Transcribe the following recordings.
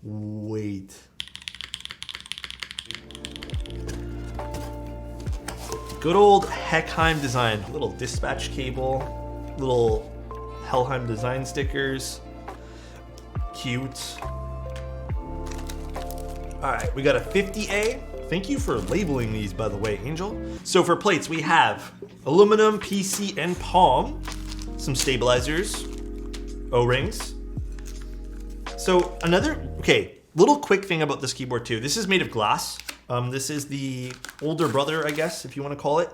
Wait. Good old Heckheim design. Little dispatch cable, little Helheim design stickers. Cute. All right, we got a 50A. Thank you for labeling these, by the way, Angel. So for plates, we have aluminum, PC, and palm. Some stabilizers, O-rings. So little quick thing about this keyboard too. This is made of glass. This is the older brother, I guess, if you want to call it,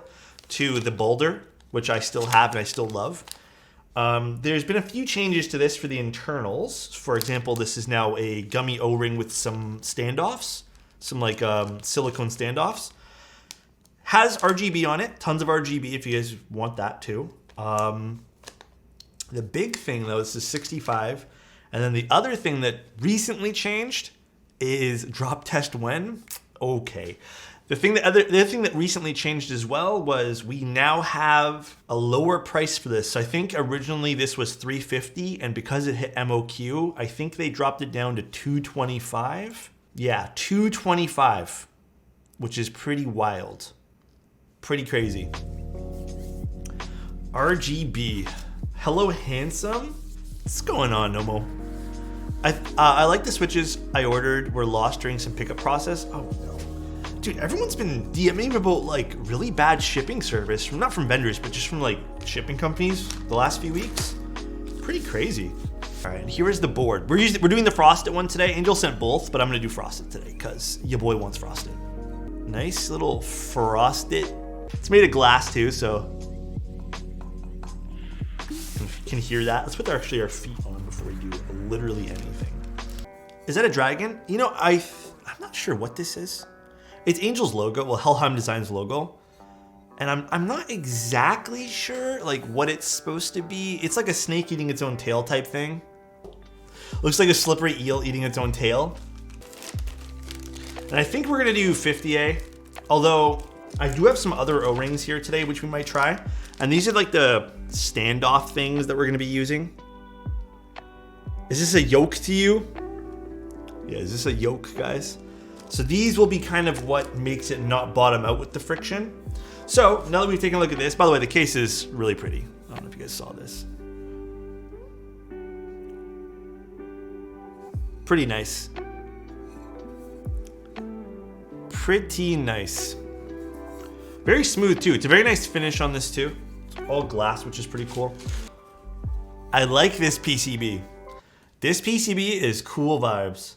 to the Baldr, which I still have and I still love. There's been a few changes to this for the internals. For example, this is now a gummy O-ring with some standoffs, some like silicone standoffs. Has RGB on it, tons of RGB if you guys want that too. The big thing though, this is 65. And then the other thing that recently changed is drop test when. Okay. The other thing that recently changed as well was we now have a lower price for this. So I think originally this was $350, and because it hit MOQ, I think they dropped it down to $225. Yeah, $225, which is pretty wild. Pretty crazy. RGB. Hello, handsome. What's going on, Nomo? I like the switches I ordered were lost during some pickup process. Oh no. Dude, everyone's been DMing about like really bad shipping service, not from vendors, but just from like shipping companies the last few weeks. Pretty crazy. All right, here is the board. We're doing the frosted one today. Angel sent both, but I'm gonna do frosted today because your boy wants frosted. Nice little frosted. It's made of glass too, so you can hear that. Let's put our feet on before we do literally anything. Is that a dragon? You know, I'm not sure what this is. It's Angel's logo, well, Helheim Design's logo. And I'm not exactly sure like what it's supposed to be. It's like a snake eating its own tail type thing. Looks like a slippery eel eating its own tail. And I think we're gonna do 50A. Although I do have some other O-rings here today, which we might try. And these are like the standoff things that we're gonna be using. Is this a yoke to you? Yeah, is this a yoke, guys? So these will be kind of what makes it not bottom out with the friction. So now that we've taken a look at this, by the way, the case is really pretty. I don't know if you guys saw this. Pretty nice. Pretty nice. Very smooth too. It's a very nice finish on this too. It's all glass, which is pretty cool. I like this PCB. This PCB is cool vibes.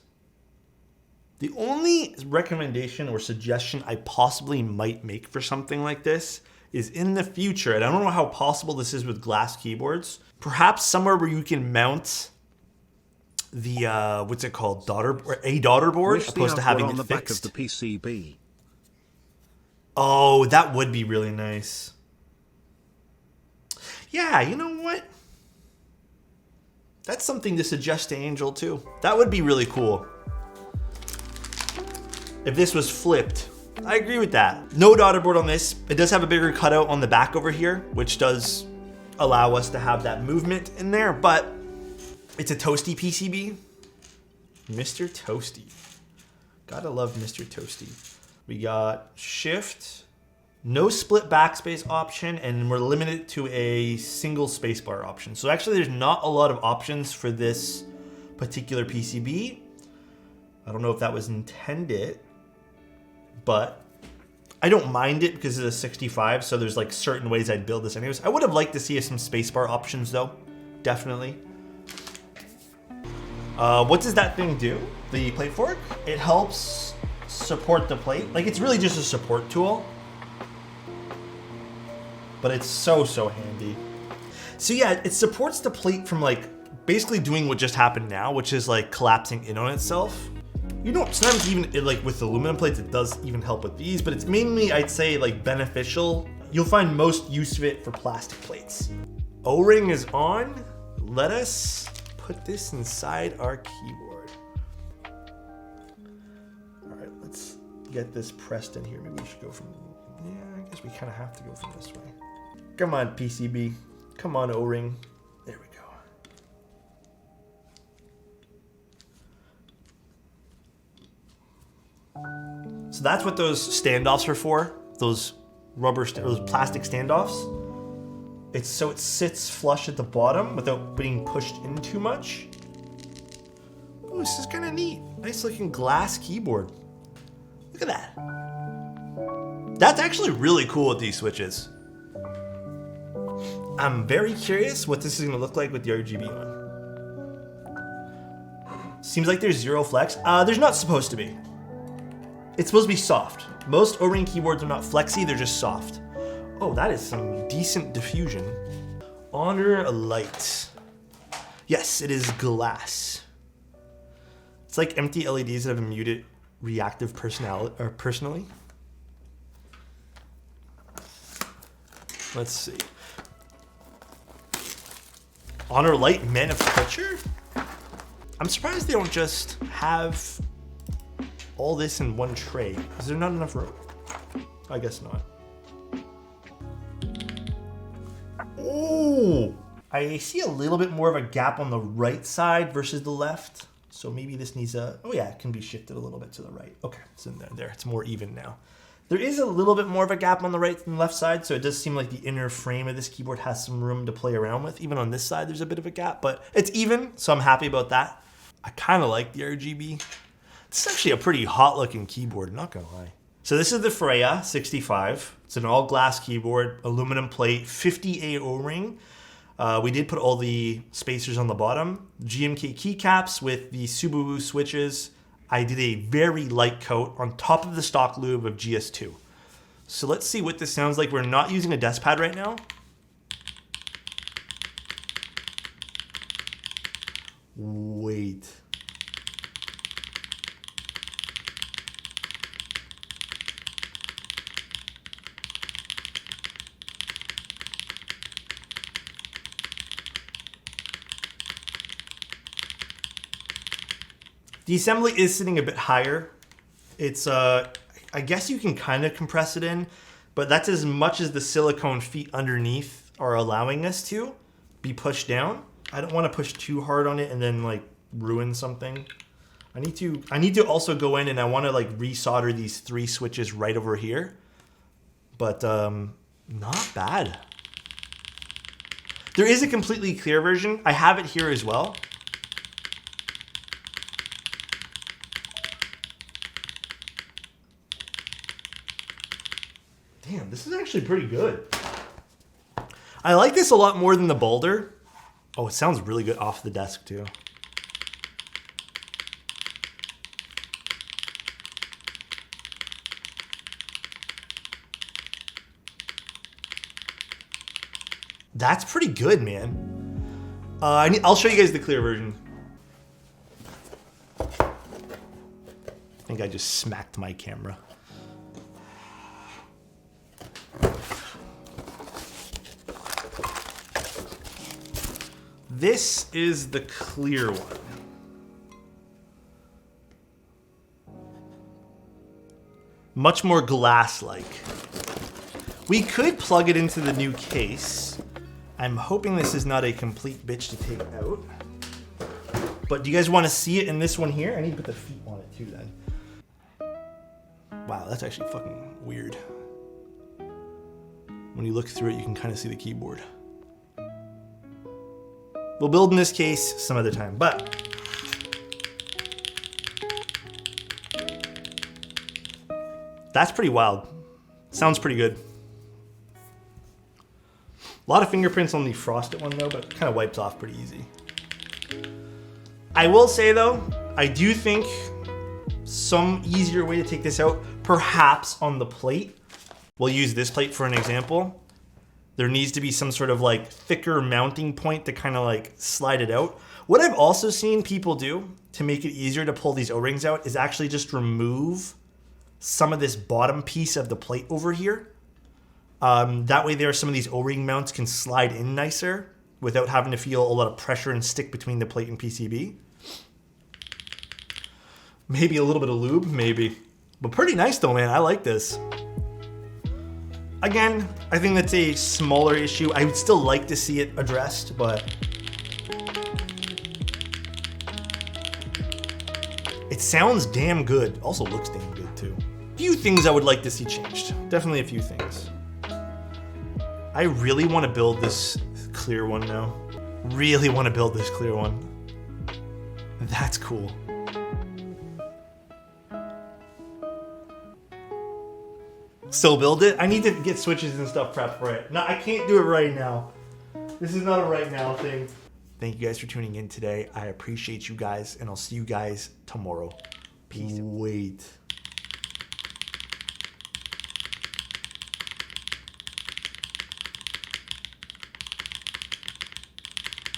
The only recommendation or suggestion I possibly might make for something like this is in the future, and I don't know how possible this is with glass keyboards, perhaps somewhere where you can mount the, what's it called, daughter board, opposed to having it fixed. Back of the PCB. Oh, that would be really nice. Yeah, you know what? That's something to suggest to Angel too. That would be really cool. If this was flipped. I agree with that. No daughter board on this. It does have a bigger cutout on the back over here, which does allow us to have that movement in there, but it's a toasty PCB. Mr. Toasty. Gotta love Mr. Toasty. We got shift, no split backspace option, and we're limited to a single spacebar option. So actually there's not a lot of options for this particular PCB. I don't know if that was intended, but I don't mind it because it's a 65, so there's like certain ways I'd build this anyways. I would have liked to see some spacebar options though, definitely. What does that thing do? The plate fork? It helps support the plate. Like it's really just a support tool, but it's so handy. So yeah, it supports the plate from like basically doing what just happened now, which is like collapsing in on itself. You know, sometimes even like with aluminum plates, it does even help with these, but it's mainly, I'd say, like beneficial. You'll find most use of it for plastic plates. O-ring is on. Let us put this inside our keyboard. All right, let's get this pressed in here. Maybe we should go from, yeah, I guess we kind of have to go from this way. Come on, PCB. Come on, O-ring. There we go. So that's what those standoffs are for. Those those plastic standoffs. It's so it sits flush at the bottom without being pushed in too much. Oh, this is kind of neat. Nice looking glass keyboard. Look at that. That's actually really cool with these switches. I'm very curious what this is gonna look like with the RGB on. Seems like there's zero flex. There's not supposed to be. It's supposed to be soft. Most O-ring keyboards are not flexy, they're just soft. Oh, that is some decent diffusion. Honor light. Yes, it is glass. It's like empty LEDs that have a muted reactive personally. Let's see. Honor light men of culture? I'm surprised they don't just have all this in one tray. Is there not enough room? I guess not. Oh, I see a little bit more of a gap on the right side versus the left. So maybe this needs a, oh yeah, it can be shifted a little bit to the right. Okay, so there, it's more even now. There is a little bit more of a gap on the right than the left side, so it does seem like the inner frame of this keyboard has some room to play around with. Even on this side, there's a bit of a gap, but it's even, so I'm happy about that. I kind of like the RGB. This is actually a pretty hot looking keyboard, not gonna lie. So this is the Freya 65. It's an all glass keyboard, aluminum plate, 50A O-ring. We did put all the spacers on the bottom. GMK keycaps with the Subuwu switches. I did a very light coat on top of the stock lube of GS2. So let's see what this sounds like. We're not using a desk pad right now. Wait. The assembly is sitting a bit higher. It's, I guess you can kind of compress it in, but that's as much as the silicone feet underneath are allowing us to be pushed down. I don't want to push too hard on it and then like ruin something. I need to also go in and I want to like resolder these 3 switches right over here, but not bad. There is a completely clear version. I have it here as well. Damn, this is actually pretty good. I like this a lot more than the Baldr. Oh, it sounds really good off the desk too. That's pretty good, man. I'll show you guys the clear version. I think I just smacked my camera. This is the clear one. Much more glass-like. We could plug it into the new case. I'm hoping this is not a complete bitch to take out. But do you guys want to see it in this one here? I need to put the feet on it too then. Wow, that's actually fucking weird. When you look through it, you can kind of see the keyboard. We'll build in this case some other time, but that's pretty wild. Sounds pretty good. A lot of fingerprints on the frosted one though, but it kind of wipes off pretty easy. I will say though, I do think some easier way to take this out, perhaps on the plate. We'll use this plate for an example. There needs to be some sort of like thicker mounting point to kind of like slide it out. What I've also seen people do to make it easier to pull these O-rings out is actually just remove some of this bottom piece of the plate over here. That way there, some of these O-ring mounts can slide in nicer without having to feel a lot of pressure and stick between the plate and PCB. Maybe a little bit of lube, maybe. But pretty nice though, man. I like this. Again, I think that's a smaller issue. I would still like to see it addressed, but it sounds damn good. Also looks damn good too. few things I would like to see changed. Definitely a few things. I really want to build this clear one now. Really want to build this clear one. That's cool. Still build it? I need to get switches and stuff prepped for it. No, I can't do it right now. This is not a right now thing. Thank you guys for tuning in today. I appreciate you guys, and I'll see you guys tomorrow. Peace. Wait.